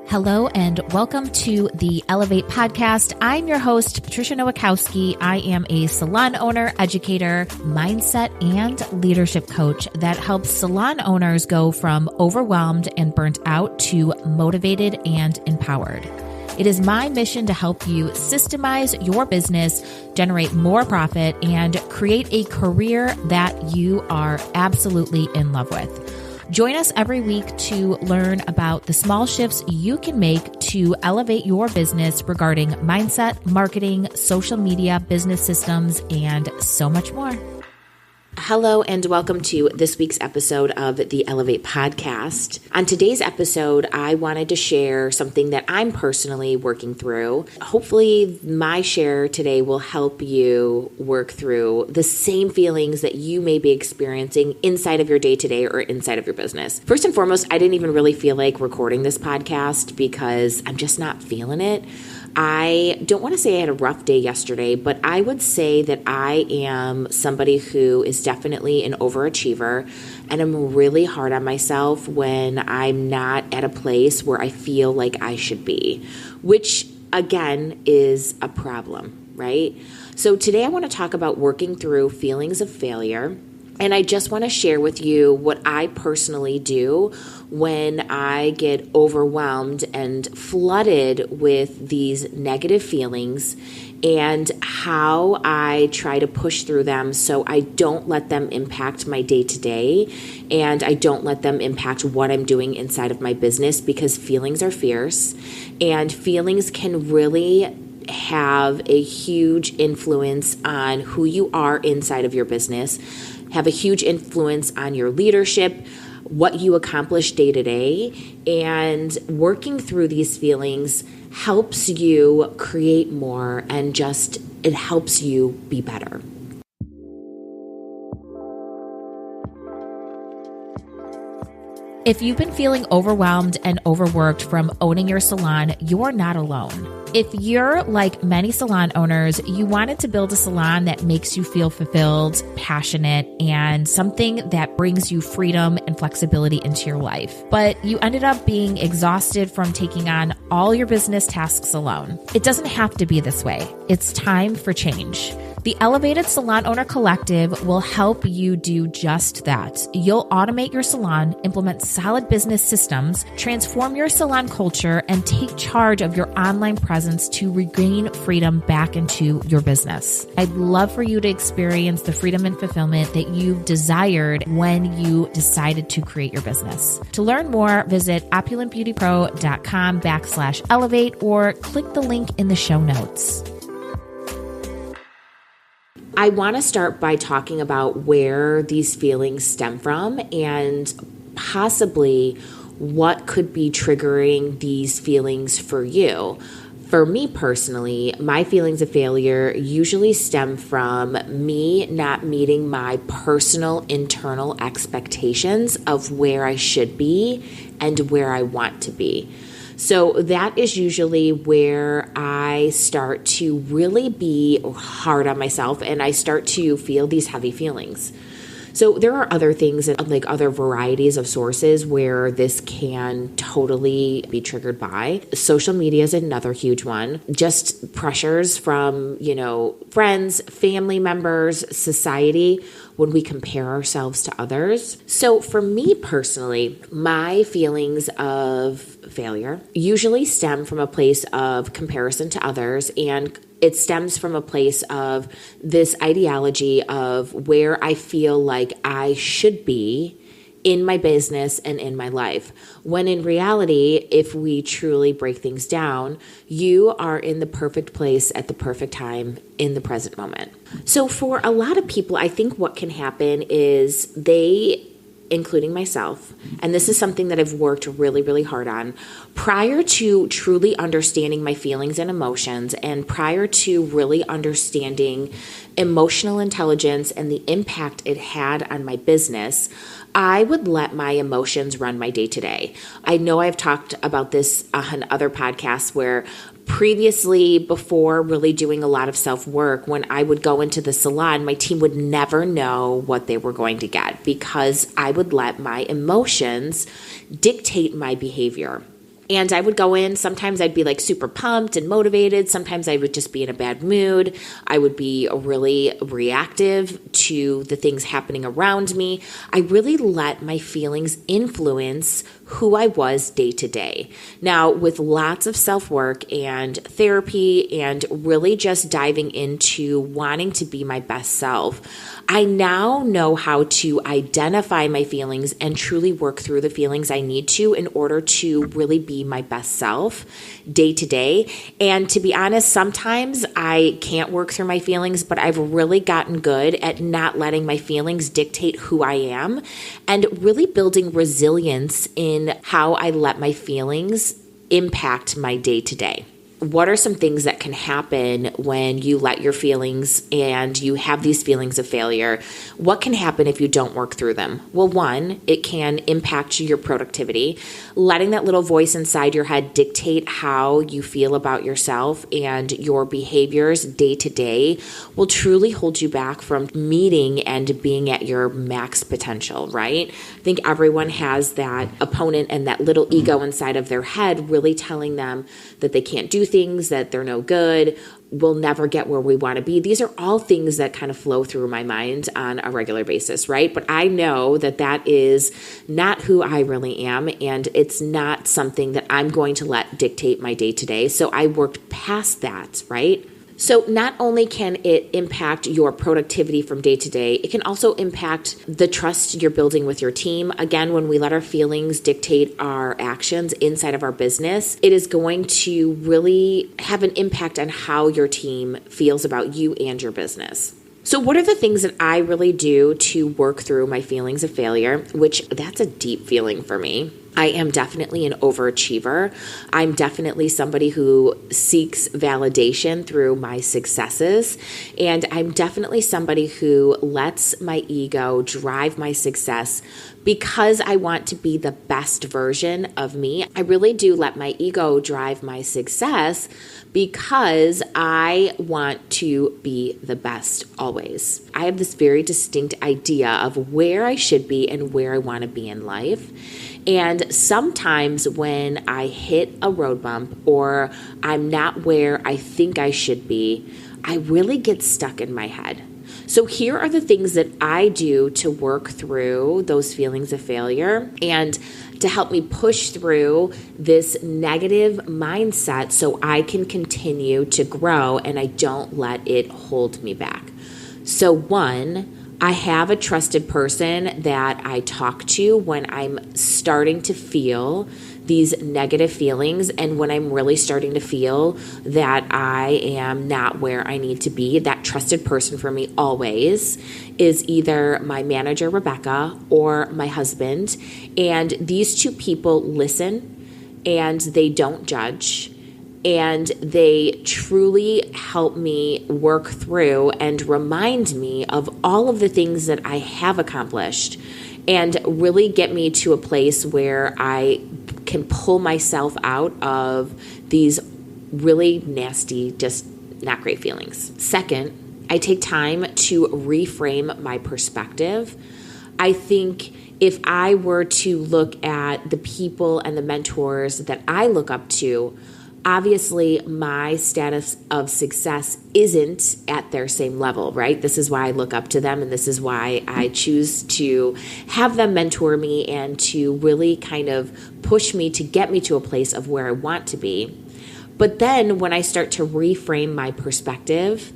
Hello and welcome to the Elevate podcast. I'm your host, Patricia Nowakowski. I am a salon owner, educator, mindset, and leadership coach that helps salon owners go from overwhelmed and burnt out to motivated and empowered. It is my mission to help you systemize your business, generate more profit, and create a career that you are absolutely in love with. Join us every week to learn about the small shifts you can make to elevate your business regarding mindset, marketing, social media, business systems, and so much more. Hello and welcome to this week's episode of the Elevate podcast. On today's episode, I wanted to share something that I'm personally working through. Hopefully, my share today will help you work through the same feelings that you may be experiencing inside of your day-to-day or inside of your business. First and foremost, I didn't even really feel like recording this podcast because I'm just not feeling it. I don't want to say I had a rough day yesterday, but I would say that I am somebody who is definitely an overachiever, and I'm really hard on myself when I'm not at a place where I feel like I should be, which again is a problem, right? So today I want to talk about working through feelings of failure. And I just want to share with you what I personally do when I get overwhelmed and flooded with these negative feelings and how I try to push through them so I don't let them impact my day-to-day and I don't let them impact what I'm doing inside of my business, because feelings are fierce and feelings can really have a huge influence on who you are inside of your business, have a huge influence on your leadership, what you accomplish day to day, and working through these feelings helps you create more and just it helps you be better. If you've been feeling overwhelmed and overworked from owning your salon, you're not alone. If you're like many salon owners, you wanted to build a salon that makes you feel fulfilled, passionate, and something that brings you freedom and flexibility into your life. But you ended up being exhausted from taking on all your business tasks alone. It doesn't have to be this way. It's time for change. The Elevated Salon Owner Collective will help you do just that. You'll automate your salon, implement solid business systems, transform your salon culture, and take charge of your online presence to regain freedom back into your business. I'd love for you to experience the freedom and fulfillment that you've desired when you decided to create your business. To learn more, visit opulentbeautypro.com/elevate or click the link in the show notes. I want to start by talking about where these feelings stem from and possibly what could be triggering these feelings for you. For me personally, my feelings of failure usually stem from me not meeting my personal internal expectations of where I should be and where I want to be. So that is usually where I start to really be hard on myself and I start to feel these heavy feelings. So there are other things, like other varieties of sources where this can totally be triggered by. Social media is another huge one. Just pressures from, friends, family members, society, when we compare ourselves to others. So for me personally, my feelings of failure usually stem from a place of comparison to others, and it stems from a place of this ideology of where I feel like I should be in my business and in my life. When in reality, if we truly break things down, you are in the perfect place at the perfect time in the present moment. So for a lot of people, I think what can happen is they, including myself, and this is something that I've worked really, really hard on, prior to truly understanding my feelings and emotions, and prior to really understanding emotional intelligence and the impact it had on my business, I would let my emotions run my day-to-day. I know I've talked about this on other podcasts where previously, before really doing a lot of self-work, when I would go into the salon, my team would never know what they were going to get because I would let my emotions dictate my behavior. And I would go in, sometimes I'd be like super pumped and motivated. Sometimes I would just be in a bad mood. I would be really reactive to the things happening around me. I really let my feelings influence who I was day to day. Now, with lots of self-work and therapy and really just diving into wanting to be my best self, I now know how to identify my feelings and truly work through the feelings I need to in order to really be my best self day to day. And to be honest, sometimes I can't work through my feelings, but I've really gotten good at not letting my feelings dictate who I am and really building resilience in how I let my feelings impact my day to day. What are some things that can happen when you let your feelings and you have these feelings of failure? What can happen if you don't work through them? Well, one, it can impact your productivity. Letting that little voice inside your head dictate how you feel about yourself and your behaviors day to day will truly hold you back from meeting and being at your max potential, right? I think everyone has that opponent and that little ego inside of their head really telling them that they can't do things, that they're no good, we'll never get where we want to be. These are all things that kind of flow through my mind on a regular basis, right? But I know that that is not who I really am, and it's not something that I'm going to let dictate my day to day. So I worked past that, right? So not only can it impact your productivity from day to day, it can also impact the trust you're building with your team. Again, when we let our feelings dictate our actions inside of our business, it is going to really have an impact on how your team feels about you and your business. So what are the things that I really do to work through my feelings of failure, which that's a deep feeling for me. I am definitely an overachiever. I'm definitely somebody who seeks validation through my successes. And I'm definitely somebody who lets my ego drive my success because I want to be the best version of me. I really do let my ego drive my success because I want to be the best always. I have this very distinct idea of where I should be and where I want to be in life. And sometimes when I hit a road bump or I'm not where I think I should be, I really get stuck in my head. So here are the things that I do to work through those feelings of failure and to help me push through this negative mindset so I can continue to grow and I don't let it hold me back. So one, I have a trusted person that I talk to when I'm starting to feel these negative feelings and when I'm really starting to feel that I am not where I need to be. That trusted person for me always is either my manager, Rebecca, or my husband. And these two people listen and they don't judge. And they truly help me work through and remind me of all of the things that I have accomplished and really get me to a place where I can pull myself out of these really nasty, just not great feelings. Second, I take time to reframe my perspective. I think if I were to look at the people and the mentors that I look up to, obviously, my status of success isn't at their same level, right? This is why I look up to them, and this is why I choose to have them mentor me and to really kind of push me to get me to a place of where I want to be. But then when I start to reframe my perspective,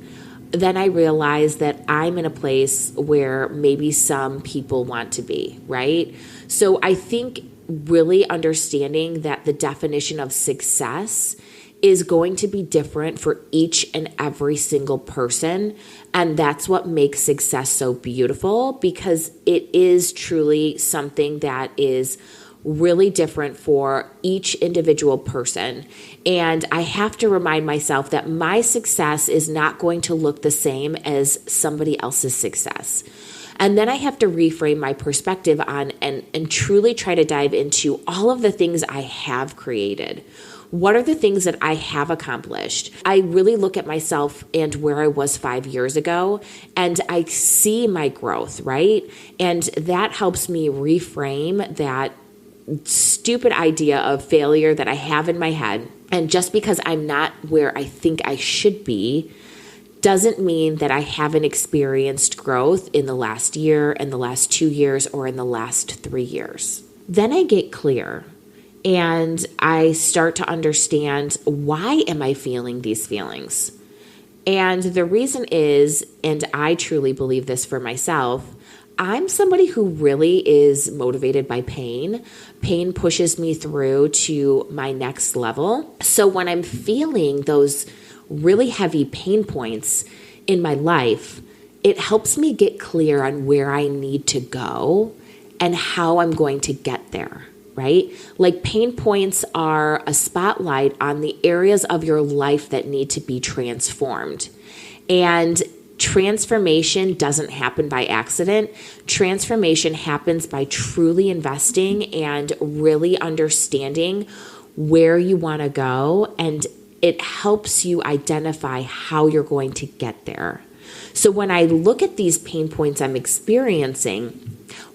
then I realize that I'm in a place where maybe some people want to be, right? So I think really understanding that the definition of success is going to be different for each and every single person. And that's what makes success so beautiful, because it is truly something that is really different for each individual person. And I have to remind myself that my success is not going to look the same as somebody else's success. And then I have to reframe my perspective on and truly try to dive into all of the things I have created. What are the things that I have accomplished? I really look at myself and where I was 5 years ago, and I see my growth, right? And that helps me reframe that stupid idea of failure that I have in my head. And just because I'm not where I think I should be doesn't mean that I haven't experienced growth in the last year, in the last 2 years, or in the last 3 years. Then I get clear and I start to understand, why am I feeling these feelings? And the reason is, and I truly believe this for myself, I'm somebody who really is motivated by pain. Pain pushes me through to my next level. So when I'm feeling those really heavy pain points in my life, it helps me get clear on where I need to go and how I'm going to get there, right? Like, pain points are a spotlight on the areas of your life that need to be transformed. And transformation doesn't happen by accident. Transformation happens by truly investing and really understanding where you want to go, and it helps you identify how you're going to get there. So when I look at these pain points I'm experiencing,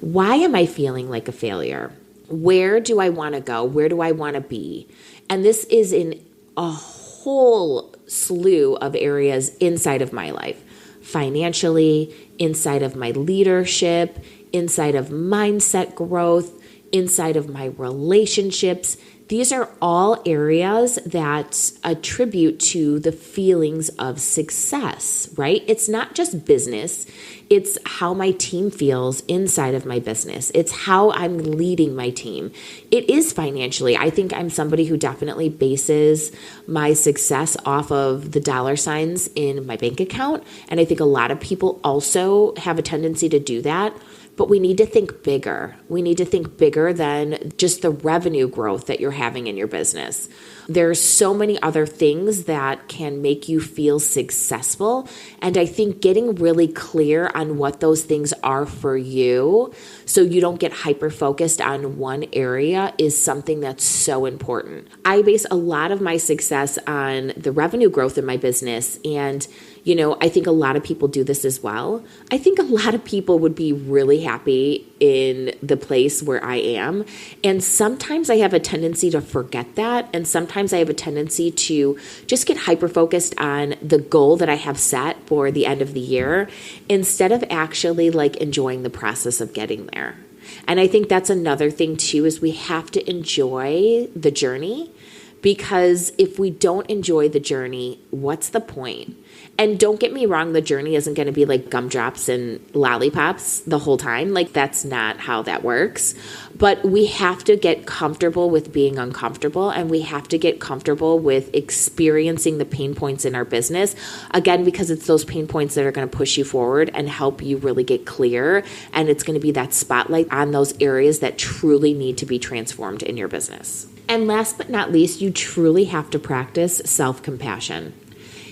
why am I feeling like a failure? Where do I want to go? Where do I want to be? And this is in a whole slew of areas inside of my life. Financially, inside of my leadership, inside of mindset growth, inside of my relationships. These are all areas that attribute to the feelings of success, right? It's not just business. It's how my team feels inside of my business. It's how I'm leading my team. It is financially. I think I'm somebody who definitely bases my success off of the dollar signs in my bank account. And I think a lot of people also have a tendency to do that. But we need to think bigger. We need to think bigger than just the revenue growth that you're having in your business. There's so many other things that can make you feel successful. And I think getting really clear on what those things are for you, so you don't get hyper-focused on one area, is something that's so important. I base a lot of my success on the revenue growth in my business, and I think a lot of people do this as well. I think a lot of people would be really happy in the place where I am. And sometimes I have a tendency to forget that. And sometimes I have a tendency to just get hyper-focused on the goal that I have set for the end of the year, instead of actually enjoying the process of getting there. And I think that's another thing too, is we have to enjoy the journey, because if we don't enjoy the journey, what's the point? And don't get me wrong, the journey isn't going to be like gumdrops and lollipops the whole time. That's not how that works. But we have to get comfortable with being uncomfortable, and we have to get comfortable with experiencing the pain points in our business. Again, because it's those pain points that are going to push you forward and help you really get clear. And it's going to be that spotlight on those areas that truly need to be transformed in your business. And last but not least, you truly have to practice self-compassion.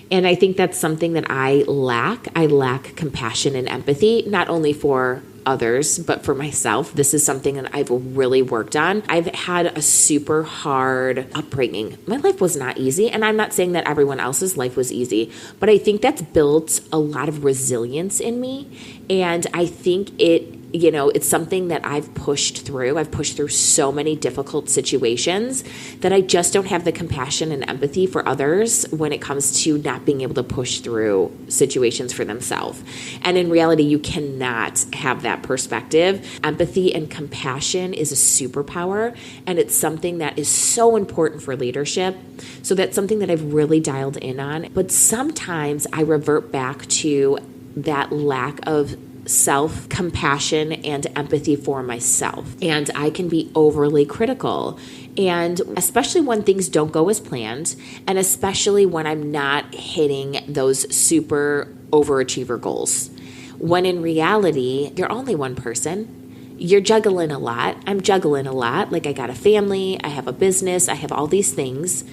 And I think that's something that I lack. I lack compassion and empathy, not only for others, but for myself. This is something that I've really worked on. I've had a super hard upbringing. My life was not easy, and I'm not saying that everyone else's life was easy, but I think that's built a lot of resilience in me. And I think it's something that I've pushed through. I've pushed through so many difficult situations that I just don't have the compassion and empathy for others when it comes to not being able to push through situations for themselves. And in reality, you cannot have that perspective. Empathy and compassion is a superpower, and it's something that is so important for leadership. So that's something that I've really dialed in on. But sometimes I revert back to that lack of self-compassion and empathy for myself. And I can be overly critical. And especially when things don't go as planned, and especially when I'm not hitting those super overachiever goals. When in reality, you're only one person. You're juggling a lot. I'm juggling a lot. I got a family, I have a business, I have all these things.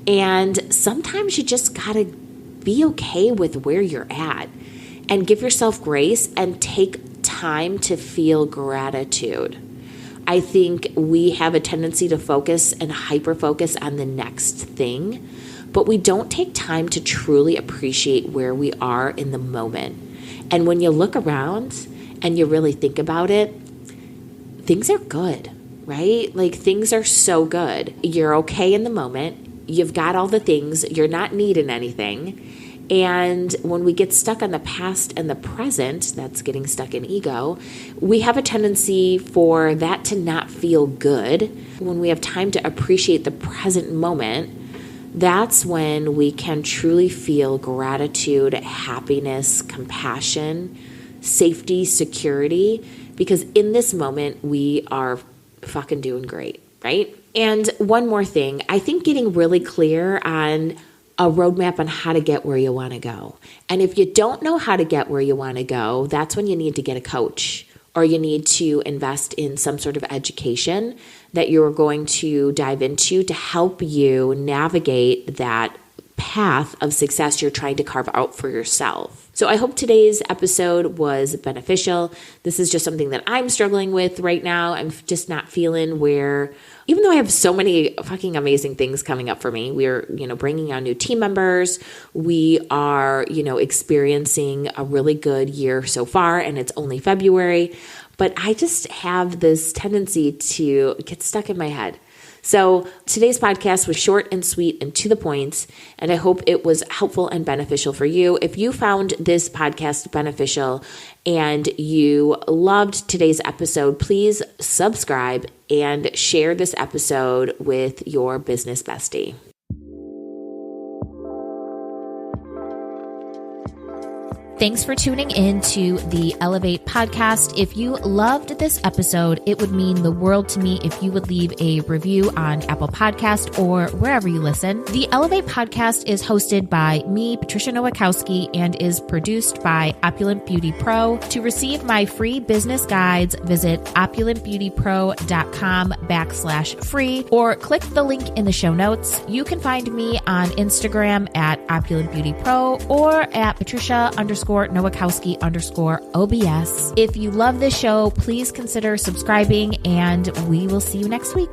And sometimes you just gotta be okay with where you're at. And give yourself grace and take time to feel gratitude. I think we have a tendency to focus and hyper-focus on the next thing, but we don't take time to truly appreciate where we are in the moment. And when you look around and you really think about it, things are good. right? Like things are so good. You're okay in the moment. You've got all the things. You're not needing anything. And when we get stuck on the past and the present, that's getting stuck in ego, we have a tendency for that to not feel good. When we have time to appreciate the present moment, that's when we can truly feel gratitude, happiness, compassion, safety, security, because in this moment, we are fucking doing great, right? And one more thing, I think getting really clear on a roadmap on how to get where you want to go. And if you don't know how to get where you want to go, that's when you need to get a coach, or you need to invest in some sort of education that you're going to dive into to help you navigate that path of success you're trying to carve out for yourself. So I hope today's episode was beneficial. This is just something that I'm struggling with right now. I'm just not feeling where, even though I have so many fucking amazing things coming up for me, we're, bringing on new team members. We are, experiencing a really good year so far, and it's only February, but I just have this tendency to get stuck in my head. So today's podcast was short and sweet and to the point, and I hope it was helpful and beneficial for you. If you found this podcast beneficial and you loved today's episode, please subscribe and share this episode with your business bestie. Thanks for tuning in to the Elevate podcast. If you loved this episode, it would mean the world to me if you would leave a review on Apple Podcast or wherever you listen. The Elevate podcast is hosted by me, Patricia Nowakowski, and is produced by Opulent Beauty Pro. To receive my free business guides, visit opulentbeautypro.com/free or click the link in the show notes. You can find me on Instagram at Opulent Beauty Pro or at Patricia_Nowakowski_OBS. If you love this show, please consider subscribing, and we will see you next week.